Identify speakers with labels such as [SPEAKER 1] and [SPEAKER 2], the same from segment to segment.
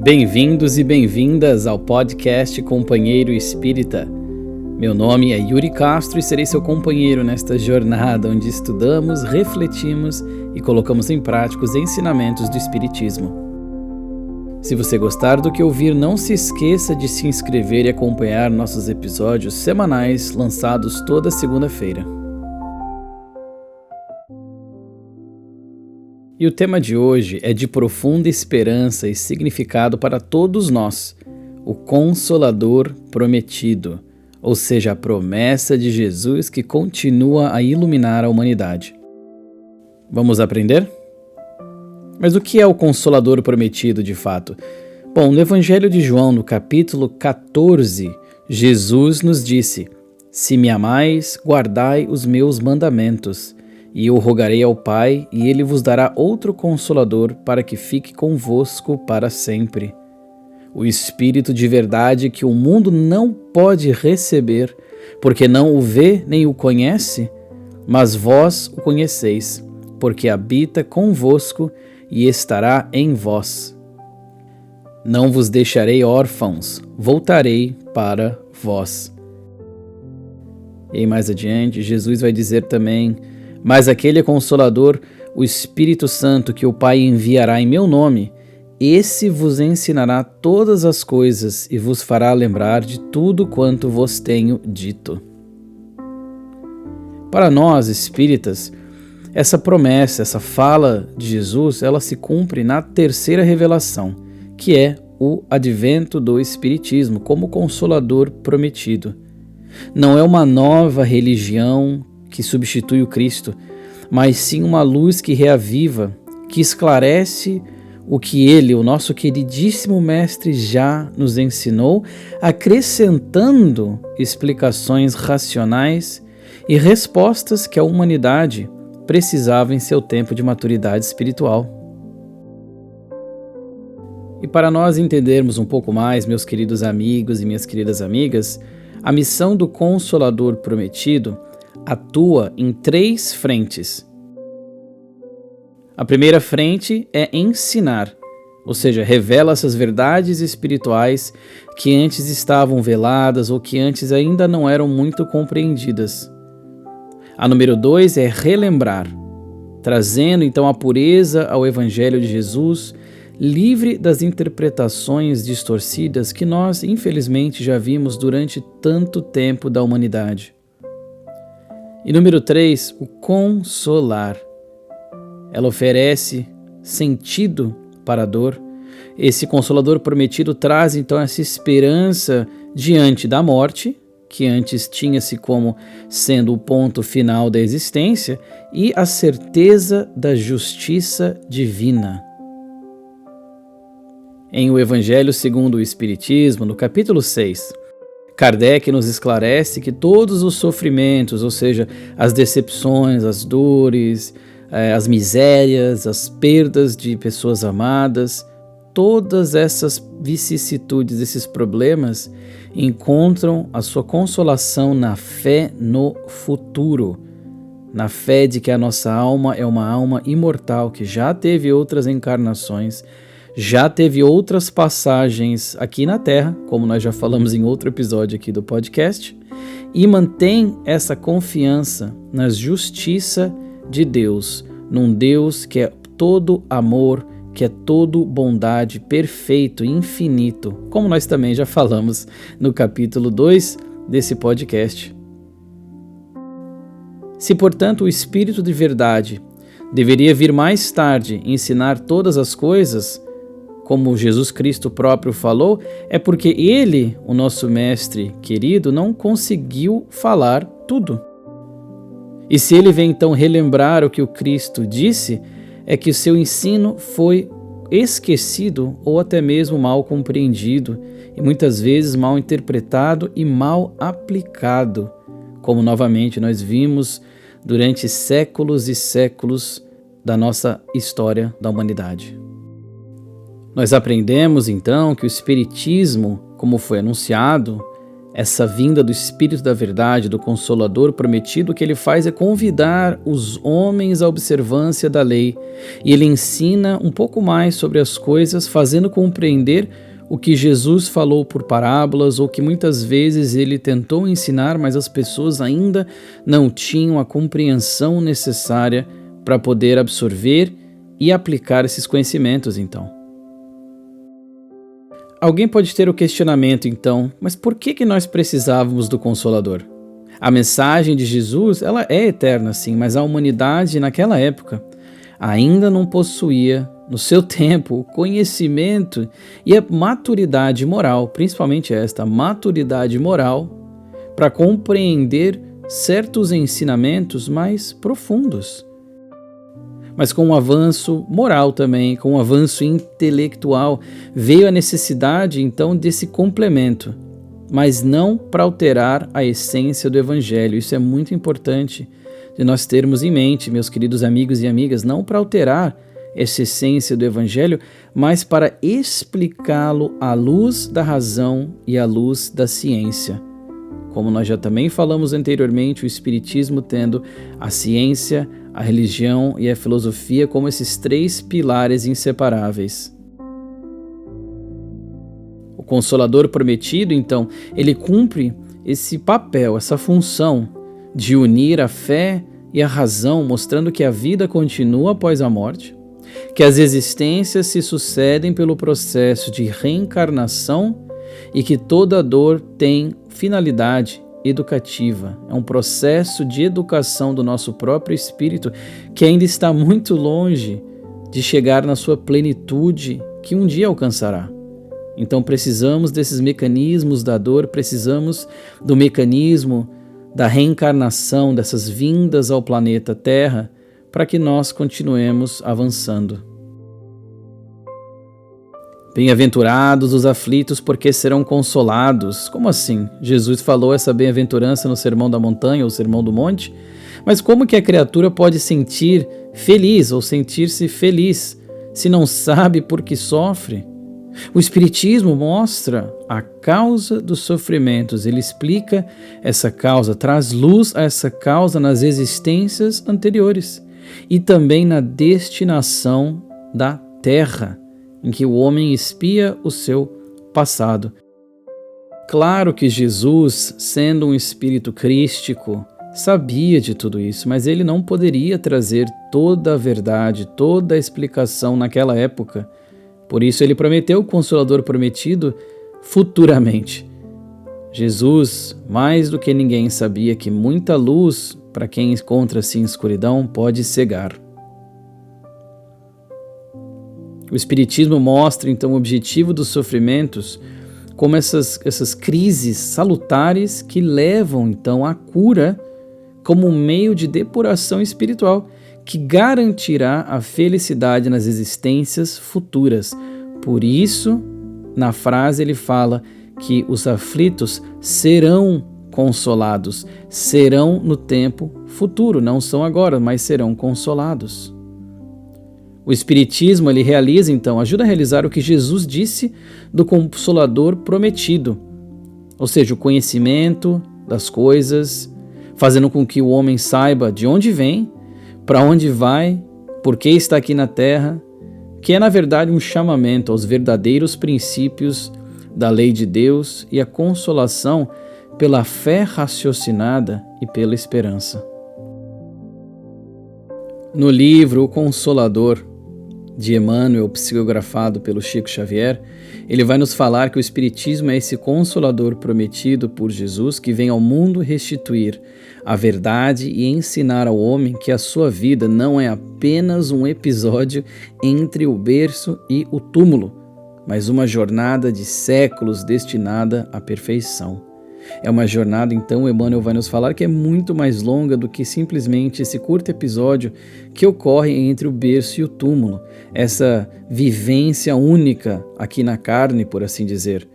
[SPEAKER 1] Bem-vindos e bem-vindas ao podcast Companheiro Espírita. Meu nome é Yuri Castro e serei seu companheiro nesta jornada onde estudamos, refletimos e colocamos em prática os ensinamentos do Espiritismo. Se você gostar do que ouvir, não se esqueça de se inscrever e acompanhar nossos episódios semanais lançados toda segunda-feira. E o tema de hoje é de profunda esperança e significado para todos nós, o Consolador Prometido, ou seja, a promessa de Jesus que continua a iluminar a humanidade. Vamos aprender? Mas o que é o Consolador Prometido de fato? Bom, no Evangelho de João, no capítulo 14, Jesus nos disse: "Se me amais, guardai os meus mandamentos. E eu rogarei ao Pai, e Ele vos dará outro Consolador para que fique convosco para sempre. O Espírito de verdade que o mundo não pode receber, porque não o vê nem o conhece, mas vós o conheceis, porque habita convosco e estará em vós. Não vos deixarei órfãos, voltarei para vós." E aí mais adiante, Jesus vai dizer também: "Mas aquele Consolador, o Espírito Santo, que o Pai enviará em meu nome, esse vos ensinará todas as coisas e vos fará lembrar de tudo quanto vos tenho dito." Para nós, espíritas, essa promessa, essa fala de Jesus, ela se cumpre na terceira revelação, que é o advento do Espiritismo como Consolador Prometido. Não é uma nova religião que substitui o Cristo, mas sim uma luz que reaviva, que esclarece o que Ele, o nosso queridíssimo Mestre, já nos ensinou, acrescentando explicações racionais e respostas que a humanidade precisava em seu tempo de maturidade espiritual. E para nós entendermos um pouco mais, meus queridos amigos e minhas queridas amigas, a missão do Consolador Prometido atua em 3 frentes. A primeira frente é ensinar, ou seja, revela essas verdades espirituais que antes estavam veladas ou que antes ainda não eram muito compreendidas. A número 2 é relembrar, trazendo então a pureza ao Evangelho de Jesus, livre das interpretações distorcidas que nós, infelizmente, já vimos durante tanto tempo da humanidade. E número 3, o consolar. Ela oferece sentido para a dor. Esse Consolador Prometido traz então essa esperança diante da morte, que antes tinha-se como sendo o ponto final da existência, e a certeza da justiça divina. Em O Evangelho segundo o Espiritismo, no capítulo 6, Kardec nos esclarece que todos os sofrimentos, ou seja, as decepções, as dores, as misérias, as perdas de pessoas amadas, todas essas vicissitudes, esses problemas, encontram a sua consolação na fé no futuro, na fé de que a nossa alma é uma alma imortal, que já teve outras encarnações, já teve outras passagens aqui na Terra, como nós já falamos em outro episódio aqui do podcast, e mantém essa confiança na justiça de Deus, num Deus que é todo amor, que é todo bondade, perfeito, infinito, como nós também já falamos no capítulo 2 desse podcast. Se, portanto, o Espírito de verdade deveria vir mais tarde ensinar todas as coisas, como Jesus Cristo próprio falou, é porque Ele, o nosso Mestre querido, não conseguiu falar tudo. E se Ele vem então relembrar o que o Cristo disse, é que o seu ensino foi esquecido ou até mesmo mal compreendido, e muitas vezes mal interpretado e mal aplicado, como novamente nós vimos durante séculos e séculos da nossa história da humanidade. Nós aprendemos então que o Espiritismo, como foi anunciado, essa vinda do Espírito da Verdade, do Consolador prometido, o que ele faz é convidar os homens à observância da lei. E ele ensina um pouco mais sobre as coisas, fazendo compreender o que Jesus falou por parábolas, ou que muitas vezes ele tentou ensinar, mas as pessoas ainda não tinham a compreensão necessária para poder absorver e aplicar esses conhecimentos, então. Alguém pode ter o questionamento, então, mas por que nós precisávamos do Consolador? A mensagem de Jesus, ela é eterna, sim, mas a humanidade naquela época ainda não possuía, no seu tempo, o conhecimento e a maturidade moral, principalmente esta maturidade moral, para compreender certos ensinamentos mais profundos. Mas com um avanço moral também, com um avanço intelectual, veio a necessidade então desse complemento, mas não para alterar a essência do Evangelho. Isso é muito importante de nós termos em mente, meus queridos amigos e amigas, não para alterar essa essência do Evangelho, mas para explicá-lo à luz da razão e à luz da ciência. Como nós já também falamos anteriormente, o Espiritismo tendo a ciência, a religião e a filosofia como esses três pilares inseparáveis. O Consolador prometido, então, ele cumpre esse papel, essa função de unir a fé e a razão, mostrando que a vida continua após a morte, que as existências se sucedem pelo processo de reencarnação e que toda dor tem finalidade educativa. É um processo de educação do nosso próprio espírito que ainda está muito longe de chegar na sua plenitude, que um dia alcançará. Então precisamos desses mecanismos da dor, precisamos do mecanismo da reencarnação, dessas vindas ao planeta Terra, para que nós continuemos avançando. Bem-aventurados os aflitos, porque serão consolados. Como assim? Jesus falou essa bem-aventurança no Sermão da Montanha ou Sermão do Monte? Mas como que a criatura pode sentir feliz ou sentir-se feliz se não sabe por que sofre? O Espiritismo mostra a causa dos sofrimentos. Ele explica essa causa, traz luz a essa causa nas existências anteriores e também na destinação da Terra, em que o homem expia o seu passado. Claro que Jesus, sendo um espírito crístico, sabia de tudo isso, mas ele não poderia trazer toda a verdade, toda a explicação naquela época. Por isso ele prometeu o Consolador prometido futuramente. Jesus, mais do que ninguém, sabia que muita luz, para quem encontra-se em escuridão, pode cegar. O Espiritismo mostra, então, o objetivo dos sofrimentos como essas crises salutares que levam, então, à cura como um meio de depuração espiritual que garantirá a felicidade nas existências futuras. Por isso, na frase ele fala que os aflitos serão consolados, serão no tempo futuro, não são agora, mas serão consolados. O Espiritismo, ele realiza, então, ajuda a realizar o que Jesus disse do Consolador prometido, ou seja, o conhecimento das coisas, fazendo com que o homem saiba de onde vem, para onde vai, por que está aqui na Terra, que é, na verdade, um chamamento aos verdadeiros princípios da lei de Deus e a consolação pela fé raciocinada e pela esperança. No livro O Consolador, de Emmanuel, psicografado pelo Chico Xavier, ele vai nos falar que o Espiritismo é esse Consolador prometido por Jesus que vem ao mundo restituir a verdade e ensinar ao homem que a sua vida não é apenas um episódio entre o berço e o túmulo, mas uma jornada de séculos destinada à perfeição. É uma jornada, então, Emmanuel vai nos falar que é muito mais longa do que simplesmente esse curto episódio que ocorre entre o berço e o túmulo, essa vivência única aqui na carne, por assim dizer.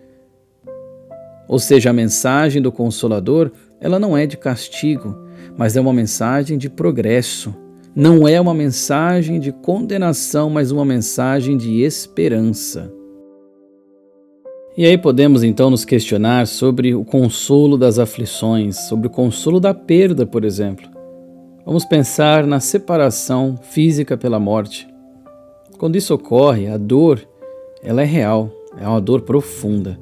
[SPEAKER 1] Ou seja, a mensagem do Consolador, ela não é de castigo, mas é uma mensagem de progresso. Não é uma mensagem de condenação, mas uma mensagem de esperança. E aí podemos então nos questionar sobre o consolo das aflições, sobre o consolo da perda, por exemplo. Vamos pensar na separação física pela morte. Quando isso ocorre, a dor, ela é real, é uma dor profunda.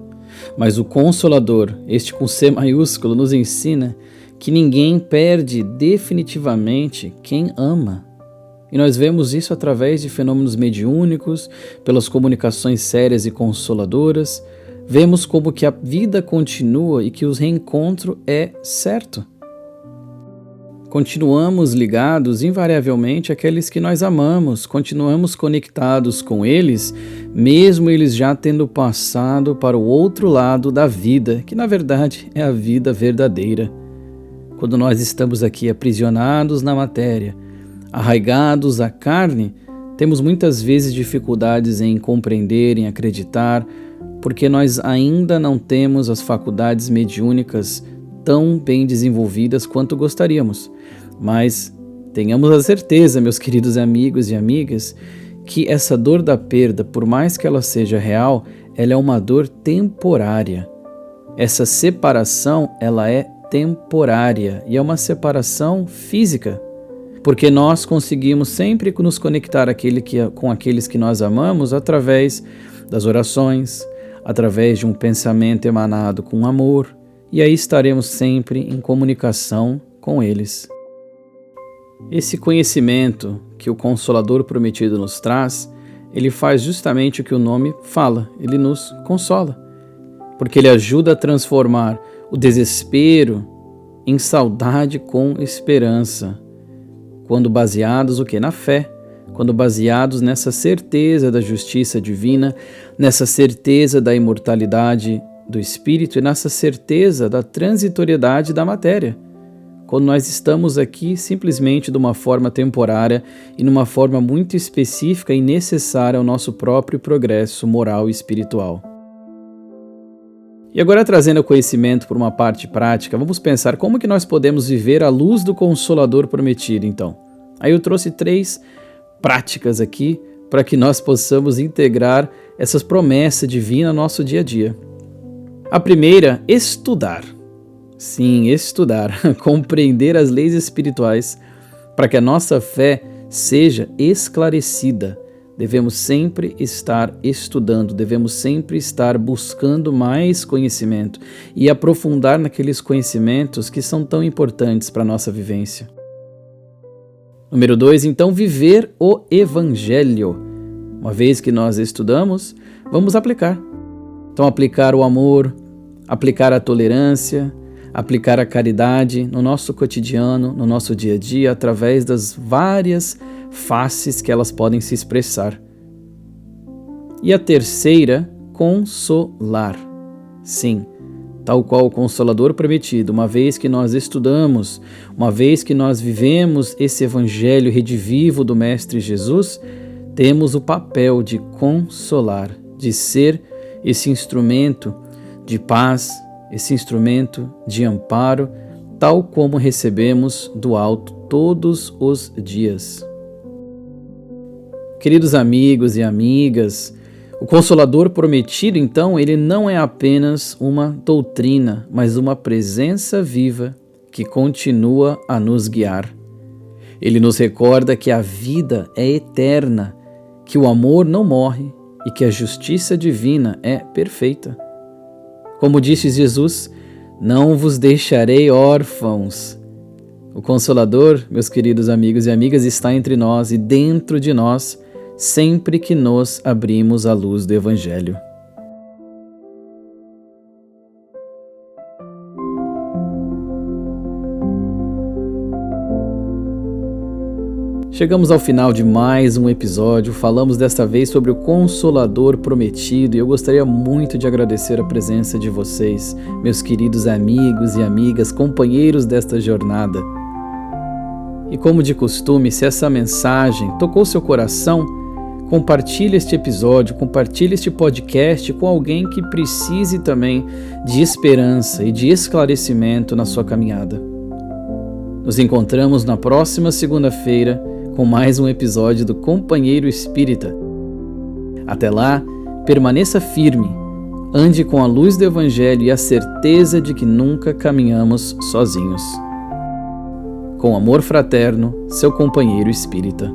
[SPEAKER 1] Mas o Consolador, este com C maiúsculo, nos ensina que ninguém perde definitivamente quem ama. E nós vemos isso através de fenômenos mediúnicos, pelas comunicações sérias e consoladoras. Vemos como que a vida continua e que o reencontro é certo. Continuamos ligados invariavelmente àqueles que nós amamos, continuamos conectados com eles, mesmo eles já tendo passado para o outro lado da vida, que na verdade é a vida verdadeira. Quando nós estamos aqui aprisionados na matéria, arraigados à carne, temos muitas vezes dificuldades em compreender, em acreditar, porque nós ainda não temos as faculdades mediúnicas tão bem desenvolvidas quanto gostaríamos. Mas tenhamos a certeza, meus queridos amigos e amigas, que essa dor da perda, por mais que ela seja real, ela é uma dor temporária. Essa separação, ela é temporária e é uma separação física, porque nós conseguimos sempre nos conectar com aqueles que nós amamos através das orações, através de um pensamento emanado com amor, e aí estaremos sempre em comunicação com eles. Esse conhecimento que o Consolador Prometido nos traz, ele faz justamente o que o nome fala, ele nos consola, porque ele ajuda a transformar o desespero em saudade com esperança, quando baseados na fé, quando baseados nessa certeza da justiça divina, nessa certeza da imortalidade do espírito e nessa certeza da transitoriedade da matéria. Quando nós estamos aqui simplesmente de uma forma temporária e numa forma muito específica e necessária ao nosso próprio progresso moral e espiritual. E agora, trazendo o conhecimento por uma parte prática, vamos pensar como que nós podemos viver à luz do Consolador Prometido, então. Aí eu trouxe 3 práticas aqui para que nós possamos integrar essas promessas divinas no nosso dia a dia. A primeira, estudar. Sim, estudar, compreender as leis espirituais para que a nossa fé seja esclarecida. Devemos sempre estar estudando, devemos sempre estar buscando mais conhecimento e aprofundar naqueles conhecimentos que são tão importantes para a nossa vivência. Número 2, então, viver o Evangelho. Uma vez que nós estudamos, vamos aplicar. Então, aplicar o amor, aplicar a tolerância, aplicar a caridade no nosso cotidiano, no nosso dia a dia, através das várias faces que elas podem se expressar. E a terceira, consolar. Sim, tal qual o Consolador Prometido, uma vez que nós estudamos, uma vez que nós vivemos esse Evangelho redivivo do Mestre Jesus, temos o papel de consolar, de ser esse instrumento de paz, esse instrumento de amparo, tal como recebemos do alto todos os dias. Queridos amigos e amigas, o Consolador Prometido, então, ele não é apenas uma doutrina, mas uma presença viva que continua a nos guiar. Ele nos recorda que a vida é eterna, que o amor não morre e que a justiça divina é perfeita. Como disse Jesus, não vos deixarei órfãos. O Consolador, meus queridos amigos e amigas, está entre nós e dentro de nós, sempre que nos abrimos à luz do Evangelho. Chegamos ao final de mais um episódio, falamos desta vez sobre o Consolador Prometido e eu gostaria muito de agradecer a presença de vocês, meus queridos amigos e amigas, companheiros desta jornada. E como de costume, se essa mensagem tocou seu coração, compartilhe este episódio, compartilhe este podcast com alguém que precise também de esperança e de esclarecimento na sua caminhada. Nos encontramos na próxima segunda-feira com mais um episódio do Companheiro Espírita. Até lá, permaneça firme, Ande com a luz do Evangelho e a certeza de que nunca caminhamos sozinhos. Com amor fraterno, seu companheiro espírita.